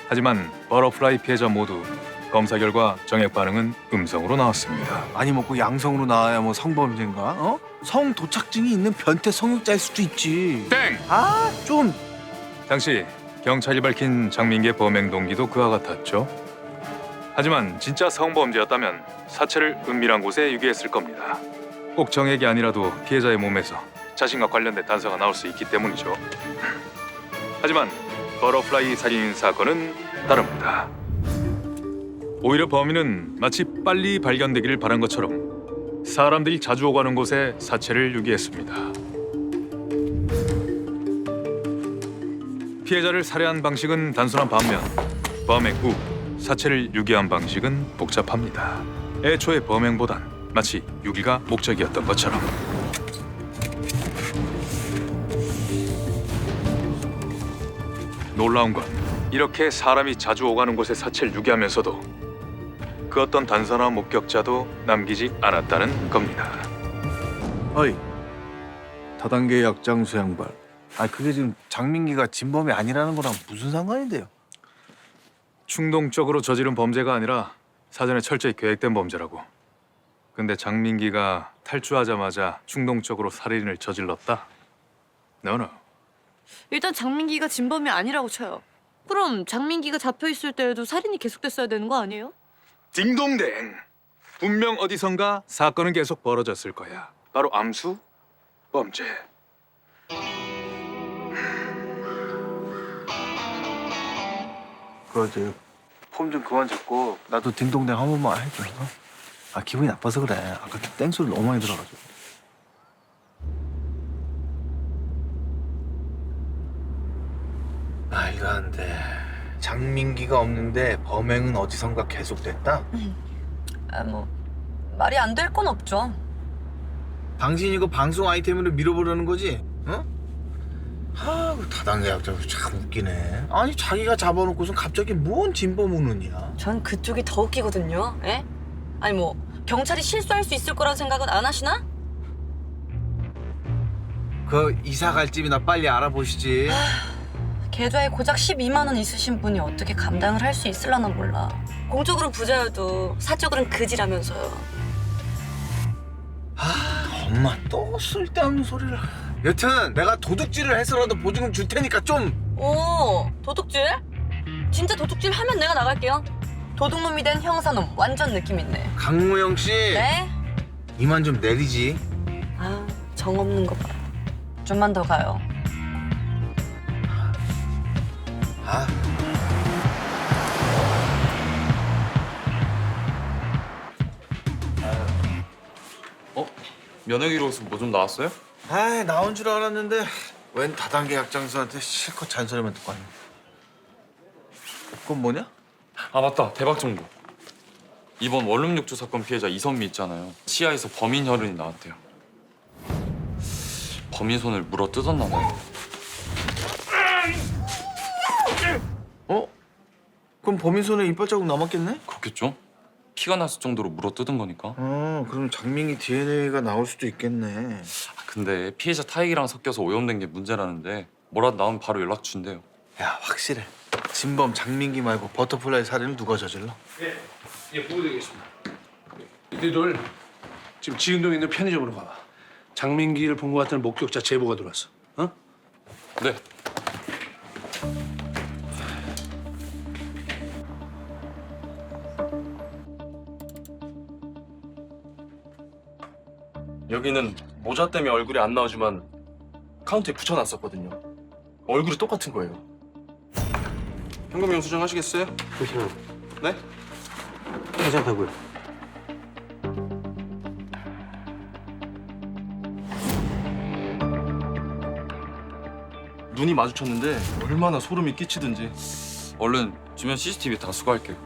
하지만 버터플라이 피해자 모두 검사 결과 정액 반응은 음성으로 나왔습니다. 많이 먹고 양성으로 나와야 뭐 성범죄인가? 성 도착증이 있는 변태 성욕자일 수도 있지. 땡! 좀. 당시 경찰이 밝힌 장민기의 범행 동기도 그와 같았죠. 하지만 진짜 성범죄였다면 사체를 은밀한 곳에 유기했을 겁니다. 꼭 정액이 아니라도 피해자의 몸에서 자신과 관련된 단서가 나올 수 있기 때문이죠. 하지만 버터플라이 살인 사건은 다릅니다. 오히려 범인은 마치 빨리 발견되기를 바란 것처럼 사람들이 자주 오가는 곳에 사체를 유기했습니다. 피해자를 살해한 방식은 단순한 반면 범행 후 사체를 유기한 방식은 복잡합니다. 애초에 범행보단 마치 유기가 목적이었던 것처럼. 놀라운 건 이렇게 사람이 자주 오가는 곳에 사체를 유기하면서도 그 어떤 단서나 목격자도 남기지 않았다는 겁니다. 어이, 다단계 약장수 양발. 그게 지금 장민기가 진범이 아니라는 거랑 무슨 상관인데요? 충동적으로 저지른 범죄가 아니라 사전에 철저히 계획된 범죄라고. 근데 장민기가 탈주하자마자 충동적으로 살인을 저질렀다? No. 일단 장민기가 진범이 아니라고 쳐요. 그럼 장민기가 잡혀있을 때에도 살인이 계속됐어야 되는 거 아니에요? 딩동댕. 분명 어디선가 사건은 계속 벌어졌을 거야. 바로 암수 범죄. 그거지. 폼 좀 그만 잡고 나도 딩동댕 한 번만 해줘. 기분이 나빠서 그래. 아까 땡소리 너무 많이 들어가지고. 이거 안 돼. 장민기가 없는데 범행은 어디선가 계속됐다? 말이 안 될 건 없죠. 당신이 이거 방송 아이템으로 밀어보려는 거지? 어? 그 다단계 약자도 참 웃기네. 아니 자기가 잡아놓고선 갑자기 뭔 진범 우는이야. 전 그쪽이 더 웃기거든요. 에? 아니 경찰이 실수할 수 있을 거란 생각은 안 하시나? 그 이사 갈 집이나 빨리 알아보시지. 계좌에 고작 12만 원 있으신 분이 어떻게 감당을 할 수 있을라나 몰라. 공적으로 부자여도 사적으로는 그지라면서요. 엄마 또 쓸데없는 소리를. 여튼 내가 도둑질을 해서라도 보증금 줄 테니까 좀. 오, 도둑질? 진짜 도둑질 하면 내가 나갈게요. 도둑놈이 된 형사놈 완전 느낌 있네. 강무영 씨. 네? 이만 좀 내리지. 정 없는 거 봐요. 좀만 더 가요. 면회기로서 뭐 좀 나왔어요? 아, 나온 줄 알았는데 웬 다단계 약장수한테 실컷 잔소리만 듣고 왔네. 그건 뭐냐? 아 맞다, 대박 정보. 이번 원룸 욕조 사건 피해자 이선미 있잖아요. 치아에서 범인 혈흔이 나왔대요. 범인 손을 물어 뜯었나 봐요. 어? 그럼 범인 손에 이빨 자국 남았겠네? 그렇겠죠? 피가 났을 정도로 물어 뜯은 거니까. 그럼 장민기 DNA가 나올 수도 있겠네. 근데 피해자 타액이랑 섞여서 오염된 게 문제라는데 뭐라도 나오면 바로 연락 준대요. 야, 확실해. 진범 장민기 말고 버터플라이 살인을 누가 저질러? 예, 보고드리겠습니다. 너희들 지금 지흥동에 있는 편의점으로 가봐. 장민기를 본 것 같은 목격자 제보가 들어왔어. 어? 네. 여기는 모자 때문에 얼굴이 안 나오지만 카운터에 붙여놨었거든요. 얼굴이 똑같은 거예요. 현금영 수정하시겠어요? 보시면 네? 해장하고요. 눈이 마주쳤는데 얼마나 소름이 끼치든지. 얼른 주변 CCTV 다 수거할게요.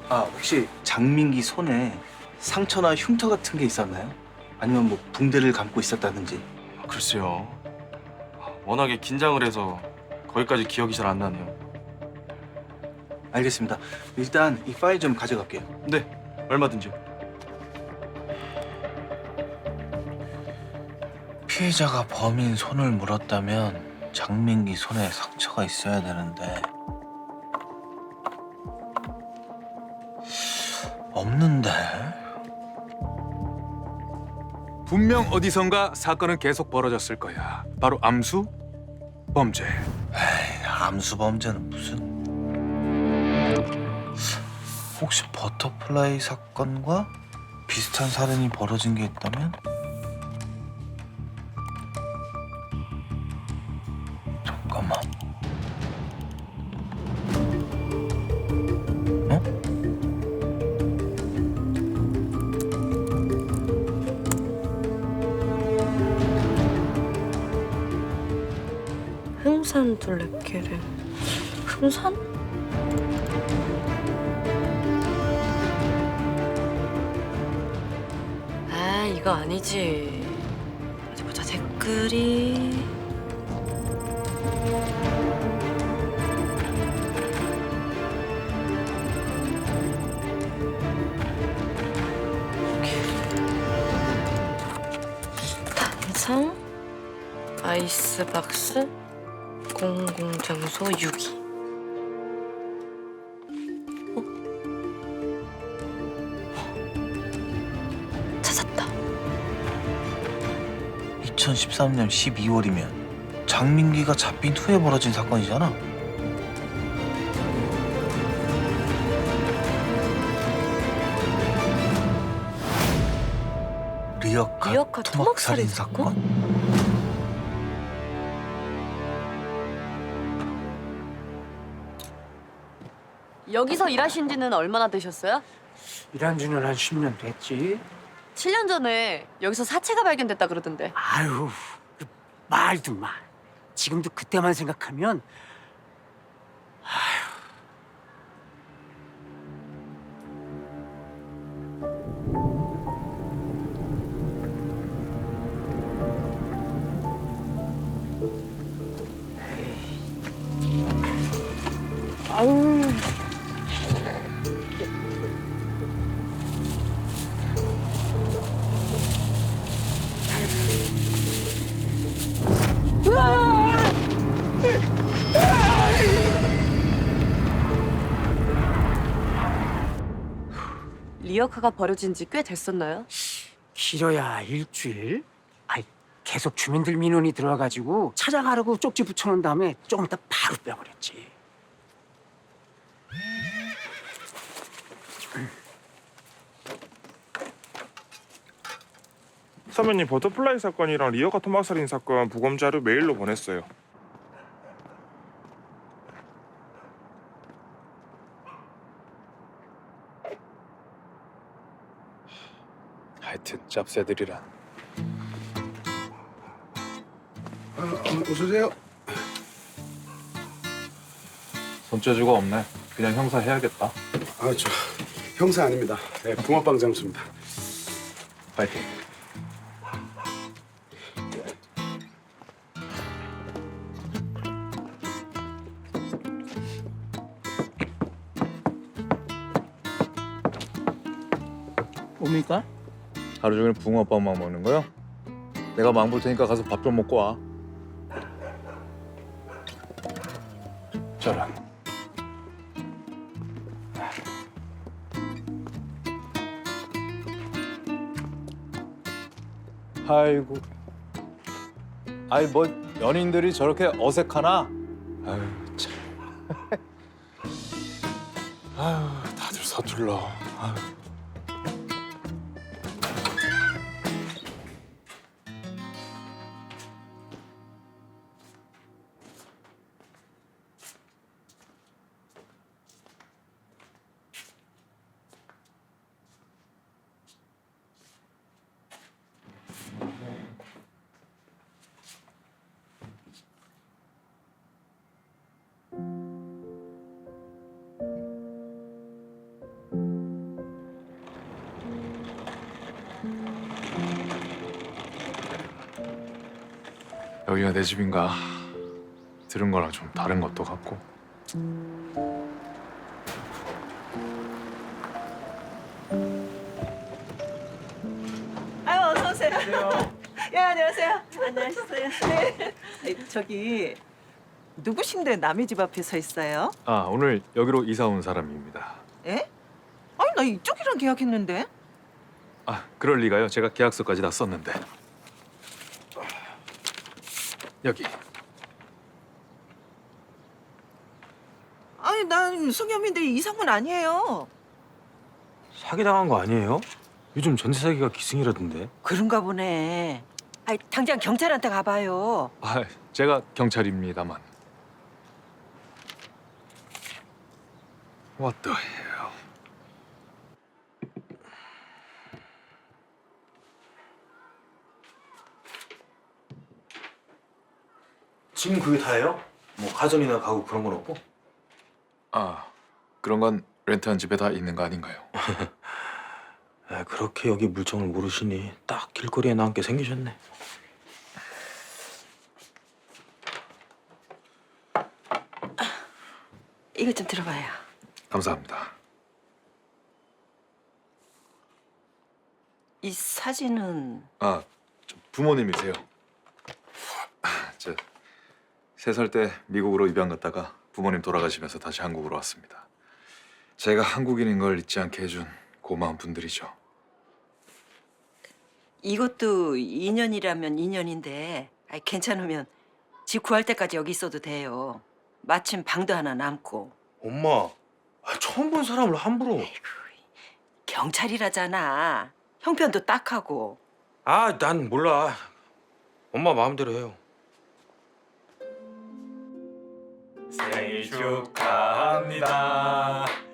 아, 혹시 장민기 손에 상처나 흉터 같은 게 있었나요? 아니면 뭐 붕대를 감고 있었다든지? 글쎄요. 워낙에 긴장을 해서 거기까지 기억이 잘 안 나네요. 알겠습니다. 일단 이 파일 좀 가져갈게요. 네, 얼마든지요. 피해자가 범인 손을 물었다면 장민기 손에 상처가 있어야 되는데 없는데? 분명 어디선가 사건은 계속 벌어졌을 거야. 바로 암수 범죄. 에이, 암수 범죄는 무슨? 혹시 버터플라이 사건과 비슷한 살인이 벌어진 게 있다면? 잠깐만. 흥산 둘레길은 흥산? 아 이거 아니지. 어디 보자 댓글이. 단상 아이스박스 공공장소 6위. 찾았다. 2013년 12월이면 장민기가 잡힌 후에 벌어진 사건이잖아. 리어카 토막 살인 사건? 여기서 일하신 지는 얼마나 되셨어요? 일한 지는 한 10년 됐지. 7년 전에 여기서 사체가 발견됐다 그러던데. 아유, 그 말도 마. 지금도 그때만 생각하면 아유. 리어카가 버려진 지 꽤 됐었나요? 길어야 일주일. 아이, 계속 주민들 민원이 들어와가지고 찾아가라고 쪽지 붙여놓은 다음에 조금 있다 바로 빼버렸지. 사모님 버터플라이 사건이랑 리어카 토막 살인 사건 부검 자료 메일로 보냈어요. 하여튼 짭새들이란. 어서 오세요. 손재주가 없네. 그냥 형사 해야겠다. 아, 저 형사 아닙니다. 네, 붕어빵 장수입니다. 파이팅. 뭡니까? 하루 종일 붕어빵만 먹는 거요? 내가 망볼 테니까 가서 밥 좀 먹고 와. 저런. 아이고. 아이 뭐 연인들이 저렇게 어색하나? 아유 참. 아유 다들 서툴러. 아유. 여기가 내 집인가? 들은 거랑 좀 다른 것도 같고. 아유, 어서 오세요. 예, 안녕하세요. 안녕하셨어요. 네. 저기 누구신데 남의 집 앞에 서 있어요? 아 오늘 여기로 이사 온 사람입니다. 예? 아니, 나 이쪽이랑 계약했는데. 아 그럴 리가요. 제가 계약서까지 다 썼는데. 여기. 아니, 난 송현민데 이상은 아니에요. 사기당한 거 아니에요? 요즘 전세 사기가 기승이라던데. 그런가 보네. 아이, 당장 경찰한테 가봐요. 아 제가 경찰입니다만. What the hell? 지금 그게 다예요? 뭐 가전이나 가구 그런 건 없고? 아 그런 건 렌트한 집에 다 있는 거 아닌가요? 아, 그렇게 여기 물정을 모르시니 딱 길거리에 나온 게 생기셨네. 이것 좀 들어봐요. 감사합니다. 이 사진은 아, 저 부모님이세요. 저 3살 때 미국으로 입양 갔다가 부모님 돌아가시면서 다시 한국으로 왔습니다. 제가 한국인인 걸 잊지 않게 해준 고마운 분들이죠. 이것도 2년이라면 2년인데 괜찮으면 집 구할 때까지 여기 있어도 돼요. 마침 방도 하나 남고. 엄마, 처음 본 사람을 함부로. 경찰이라잖아. 형편도 딱하고. 아, 난 몰라. 엄마 마음대로 해요. 생일 축하합니다.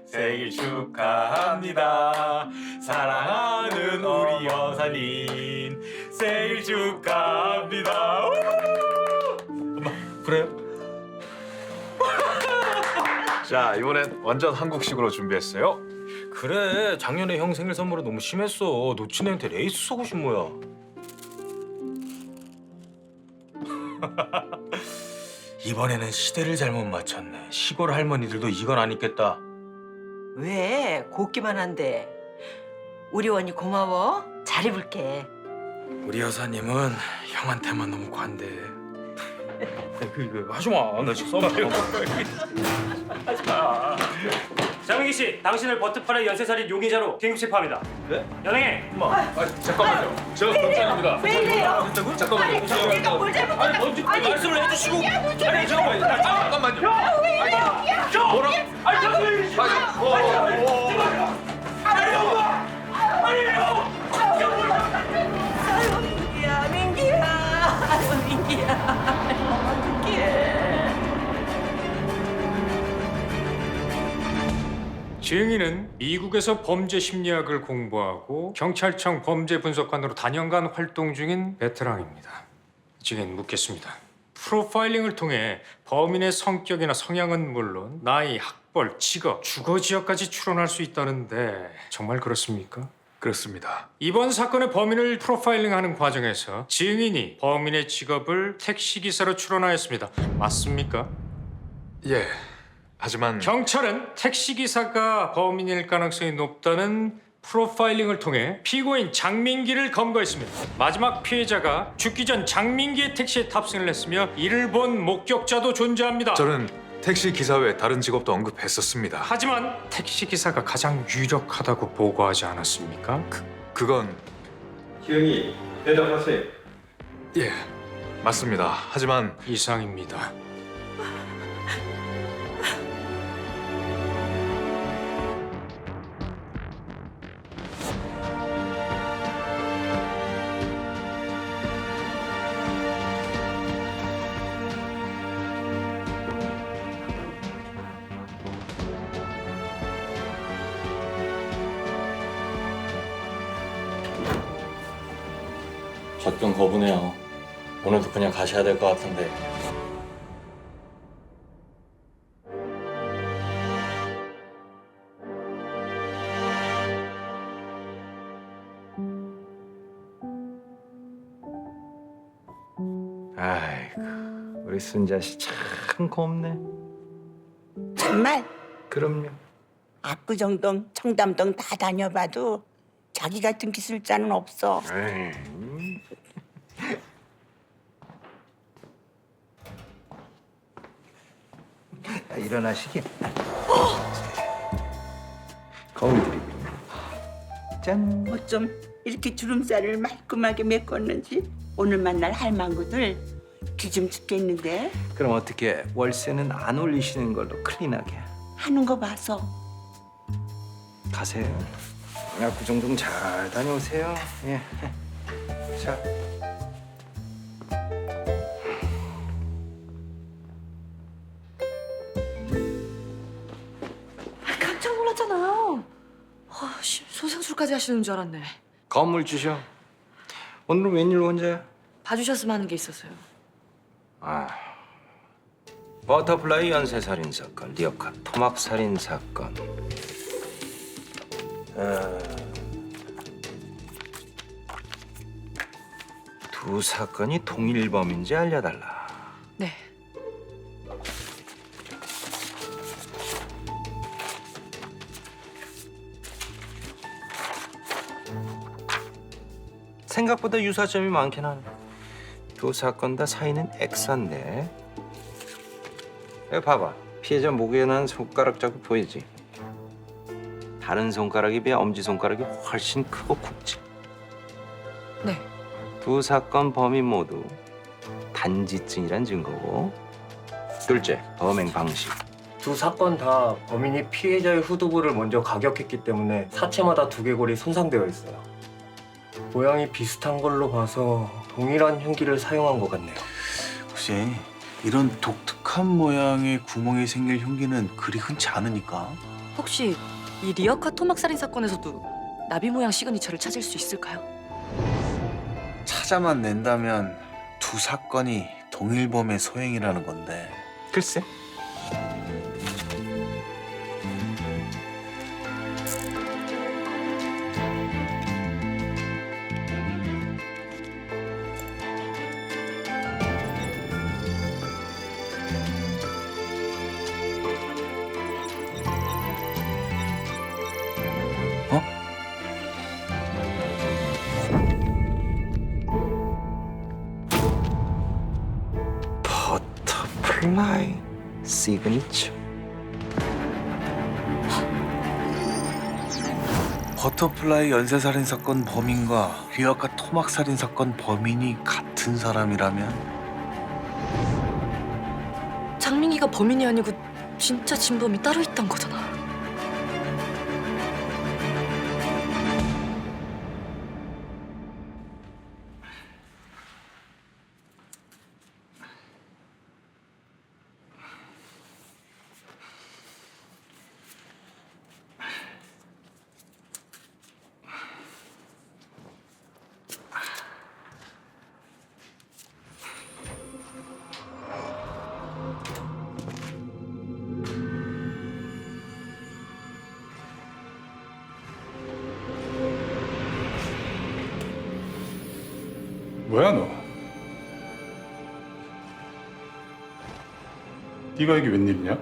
생일 축하합니다. 사랑하는 우리 여사님 생일 축하합니다. 엄마 그래요? 자 이번엔 완전 한국식으로 준비했어요. 그래, 작년에 형 생일 선물은 너무 심했어. 놓친 애한테 레이스 속옷이 뭐야. 이번에는 시대를 잘못 맞췄네. 시골 할머니들도 이건 안 입겠다. 왜? 곱기만 한데. 우리 원이 고마워. 잘 입을게. 우리 여사님은 형한테만 너무 관대. 하지 마. 나 지금 써봐요. 장민기 씨, 당신을 버트팔의 연쇄살인 용의자로 긴급 체포합니다. 네? 연행해. 잠깐만요. 저 경찰입니다. 왜 이래요? 잠깐만요. 내가 뭘 잘못했다고? 먼저 말씀을 해주시고. 아니 잠깐만요. 잠깐만요. 뭐라고? 아니 잠깐만요. 민기야, 민기야. 아유, 민기야. 어떡해. 지응이는 미국에서 범죄 심리학을 공부하고 경찰청 범죄 분석관으로 단연간 활동 중인 베테랑입니다. 지금 묻겠습니다. 프로파일링을 통해 범인의 성격이나 성향은 물론 나이, 학벌, 직업, 주거 지역까지 추론할 수 있다는데 정말 그렇습니까? 그렇습니다. 이번 사건의 범인을 프로파일링하는 과정에서 지응인이 범인의 직업을 택시기사로 추론하였습니다. 맞습니까? 예. 하지만 경찰은 택시기사가 범인일 가능성이 높다는 프로파일링을 통해 피고인 장민기를 검거했습니다. 마지막 피해자가 죽기 전 장민기의 택시에 탑승을 했으며 이를 본 목격자도 존재합니다. 저는 택시 기사 외 다른 직업도 언급했었습니다. 하지만 택시기사가 가장 유력하다고 보고하지 않았습니까? 그건 기영이 대답하세요. 예, 맞습니다. 하지만 이상입니다. 접견 거부네요. 오늘도 그냥 가셔야 될 것 같은데. 아이고, 우리 순자 씨 참 곱네. 정말 그럼요. 압구정동, 청담동 다 다녀봐도 자기 같은 기술자는 없어. 자, 일어나시게. 거울 드립니다. 짠. 어쩜 이렇게 주름살을 말끔하게 메꿨는지 오늘 만날 할망구들 기좀 죽겠는데 그럼 어떻게 월세는 안 올리시는 걸로 클린하게 하는 거 봐서 가세요. 압구정동 잘 다녀오세요. 예. 자. 깜짝 놀랐잖아요. 소생술까지 하시는 줄 알았네. 건물 주셔. 오늘은 웬일로 혼자야? 봐주셨으면 하는 게 있어서요. 아, 버터플라이 연쇄살인 사건, 리어카 토막 살인 사건. 두 사건이 동일 범인지 알려달라. 네. 생각보다 유사점이 많긴 하네. 두 사건 다 사인은 X인데. 여기 봐봐. 피해자 목에 난 손가락 자국 보이지? 다른 손가락에 비해 엄지손가락이 훨씬 크고 굵지? 네. 두 사건 범인 모두 단지증이란 증거고. 둘째, 범행 방식. 두 사건 다 범인이 피해자의 후두부를 먼저 가격했기 때문에 사체마다 두개골이 손상되어 있어요. 모양이 비슷한 걸로 봐서 동일한 흉기를 사용한 것 같네요. 글쎄, 이런 독특한 모양의 구멍이 생길 흉기는 그리 흔치 않으니까. 혹시 이 리어카 토막 살인 사건에서도 나비 모양 시그니처를 찾을 수 있을까요? 찾아만 낸다면 두 사건이 동일범의 소행이라는 건데. 글쎄. 버터플라이 시그니처. 버터플라이 연쇄살인 사건 범인과 리어카 토막 살인 사건 범인이 같은 사람이라면 장민기가 범인이 아니고 진짜 진범이 따로 있단 거잖아. 뭐야 너? 네가 여기 웬일이냐?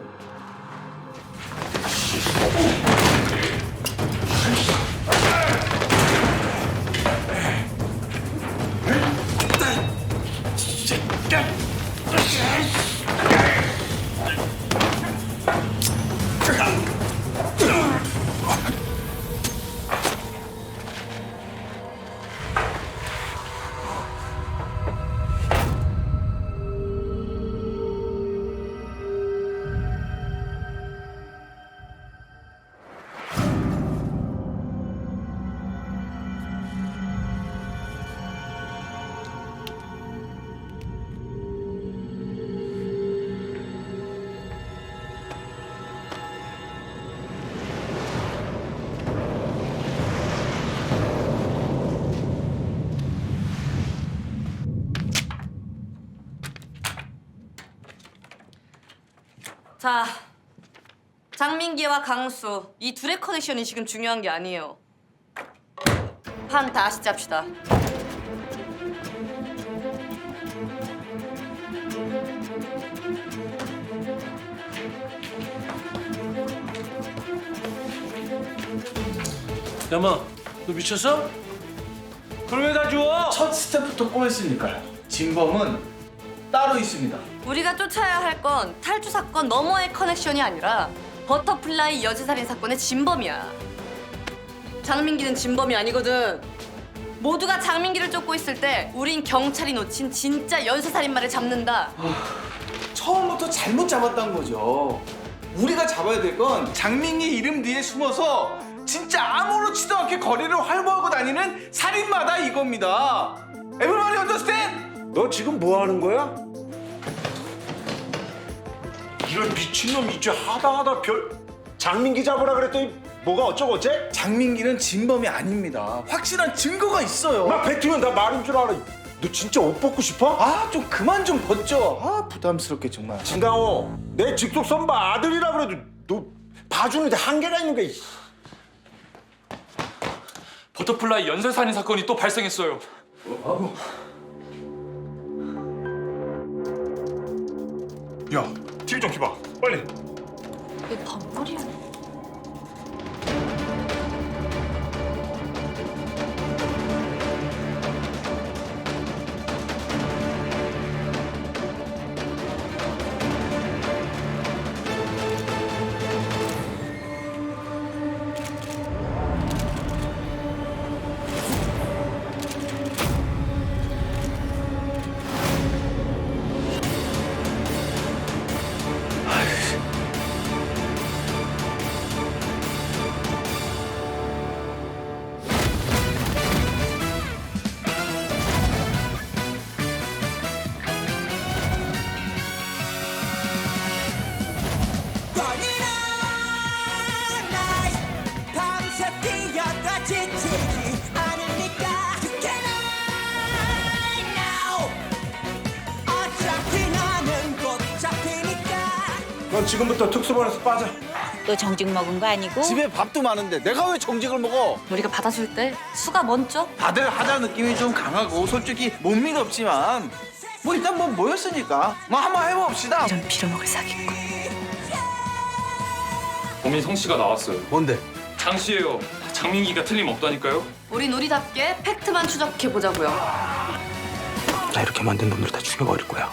자, 장민기와 강수 이 둘의 커넥션이 지금 중요한 게 아니에요. 판 다시 짭시다. 야마, 너 미쳤어? 그걸 왜 다 줘? 첫 스텝부터 꼬였으니까요. 진범은 따로 있습니다. 우리가 쫓아야 할 건 탈주 사건 너머의 커넥션이 아니라 버터플라이 여자살인 사건의 진범이야. 장민기는 진범이 아니거든. 모두가 장민기를 쫓고 있을 때 우린 경찰이 놓친 진짜 연쇄살인마를 잡는다. 처음부터 잘못 잡았단 거죠. 우리가 잡아야 될 건 장민기 이름 뒤에 숨어서 진짜 아무렇지도 않게 거리를 활보하고 다니는 살인마다 이겁니다. Everybody understand? 너 지금 뭐 하는 거야? 이런 미친놈 이제 하다 장민기 잡으라 그랬더니 뭐가 어쩌고 어째? 장민기는 진범이 아닙니다. 확실한 증거가 있어요. 막 뱉으면 다 말인 줄 알아. 너 진짜 옷 벗고 싶어? 아, 좀 그만 좀 벗죠. 아, 부담스럽게 정말. 진강호, 내 직속 선바 아들이라 그래도 너 봐주는데 한계가 있는 게. 버터플라이 연쇄살인 사건이 또 발생했어요. 야, TV 좀 켜봐. 빨리. 왜 반말이야? 넌 지금부터 특수반에서 빠져. 또 정직 먹은 거 아니고? 집에 밥도 많은데 내가 왜 정직을 먹어? 우리가 받아줄 때 수가 먼저? 다들 하자 느낌이 좀 강하고 솔직히 못 믿었지만 뭐 일단 뭐 모였으니까 뭐 한번 해봅시다. 이런 빌어먹을 사기꾼. 범인 성 씨가 나왔어요. 뭔데? 장 씨예요. 장민기가 틀림없다니까요. 우린 우리답게 팩트만 추적해 보자고요. 나 이렇게 만든 놈들 다 죽여버릴 거야.